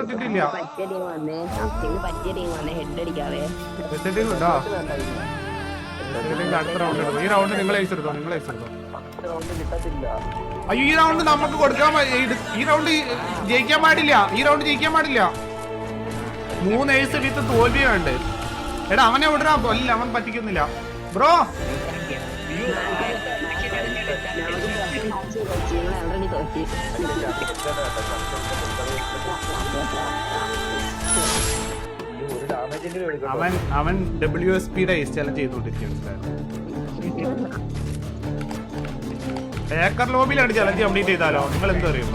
ഇട്ടിട്ടില്ല. അടുത്ത റൗണ്ട് എടുക്കും. ഈ റൗണ്ട് നിങ്ങൾ അയച്ചെടുത്തോ. അയ്യോ, ഈ റൗണ്ട് നമുക്ക് കൊടുക്കാൻ ഈ റൗണ്ട് ജയിക്കാൻ പാടില്ല. 3 ഏസ് വിത്ത് തോൽവിയുണ്ട്. എടാ അവനെ വിടറാ. അല്ല, അവൻ പറ്റിക്കുന്നില്ല ബ്രോ. അവൻ WSPയുടെ ചലഞ്ച് ചെയ്തോണ്ടിരിക്കുകയാണ്. ഹേക്കർ ലോബിയിലാണ് ചലഞ്ച് കംപ്ലീറ്റ് ചെയ്താലോ? നിങ്ങൾ എന്താ അറിയും?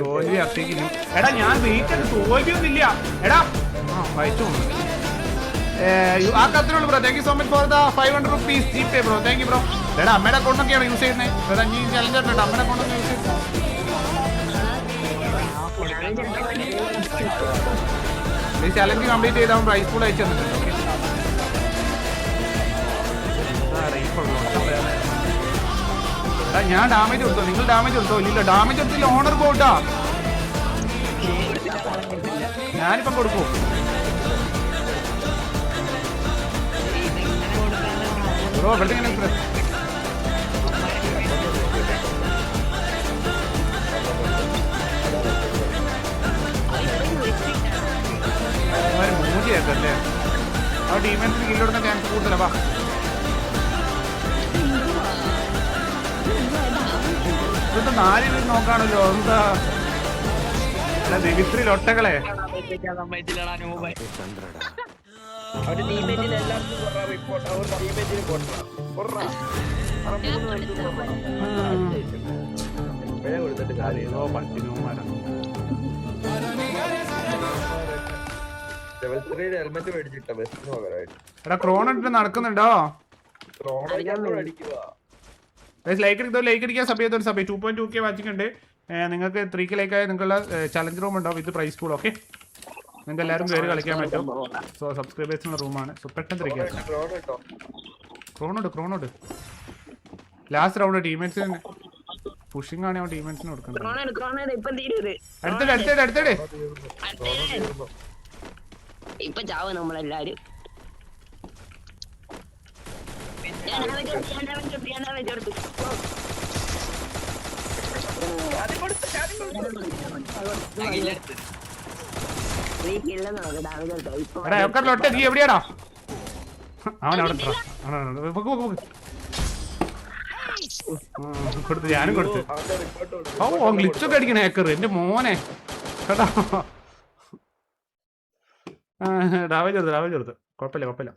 തോൽവി അർപ്പിക്കുന്നു. എടാ ഞാൻ വീട്ടിൽ തോൽവിയൊന്നുമില്ല. എടാ വയറ്റു ആ കത്തിനുള്ളൂ bro. Thank you so much for the 500 rupees GPay bro. Thank you bro. എടാ അമ്മയുടെ അക്കൗണ്ടൊക്കെയാണ് യൂസ് ചെയ്യുന്നത്. എടാ നീ ചലഞ്ച് ഉണ്ട്. അമ്മയുടെ അക്കൗണ്ടൊക്കെ യൂസ് ചെയ്യുന്നത്. ഈ ചലഞ്ച് കംപ്ലീറ്റ് ചെയ്താൽ പ്രൈസ് ഫുൾ അയച്ചു തന്നിട്ടുണ്ട്. എടാ ഞാൻ ഡാമേജ് കൊടുത്തോ? നിങ്ങൾ ഡാമേജ് കൊടുത്തോ? ഇല്ല, ഡാമേജ് കൊടുത്തില്ല. ഓണർ പോട്ടാ. ഞാനിപ്പം കൊടുക്കും. ബ്രോ ഇവിടെ ഇങ്ങനെ മൂജിയാക്കല്ലേ? ആ ടീമേറ്റ്സിന് കില്ലോടുന്ന ചാൻസ് കൂടുതലാ. ഇതൊക്കെ 4 പേര് നോക്കാണല്ലോ. എന്താ ദിവിത്രി ലൊട്ടകളെ. എടാ ക്രോണിട്ട് നടക്കുന്നുണ്ടോ? ലൈക്ക് അടിക്കാൻ സബ് 2.2K വാച്ചിട്ടുണ്ട്. നിങ്ങൾക്ക് 3K ലൈക്കായ നിങ്ങളുടെ ചലഞ്ച് റൂം ഉണ്ടാവും വിത്ത് പ്രൈസ് പൂൾ. ഓക്കെ, നിങ്ങൾക്ക് എല്ലാവരും പേര് കളിക്കാൻ പറ്റും. സോ സബ്സ്ക്രൈബേഴ്സിനുള്ള റൂമാണ്. സോ പെട്ടെന്ന് ക്രോണോട് ലാസ്റ്റ് റൗണ്ട് ടീമേറ്റ്സിന് പുഷിംഗ് ആണ്. ടീമേറ്റ്സിന് കൊടുക്കുന്നത്. അടുത്തേ ഇപ്പൊ ചാവും നമ്മളെല്ലാരും. നീ എവിടെയാടാ? അവനവിടെ കൊടുത്തു. ഞാനും കൊടുത്തു. ഓ ഗ്ലിച്ചൊക്കെ അടിക്കണേ ഹേക്കർ. എന്റെ മോനെ കേട്ടോ. ഡാമേജ് കൊടുത്തു. കുഴപ്പമില്ല.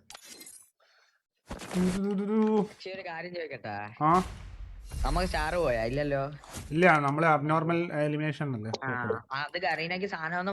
നമുക്ക് സ്റ്റാർ പോയാ? ഇല്ലല്ലോ. ഇല്ല, നമ്മള് അബ്നോർമൽ എലിമിനേഷൻ അല്ലേ. അത് കറീനക്ക് സാധനം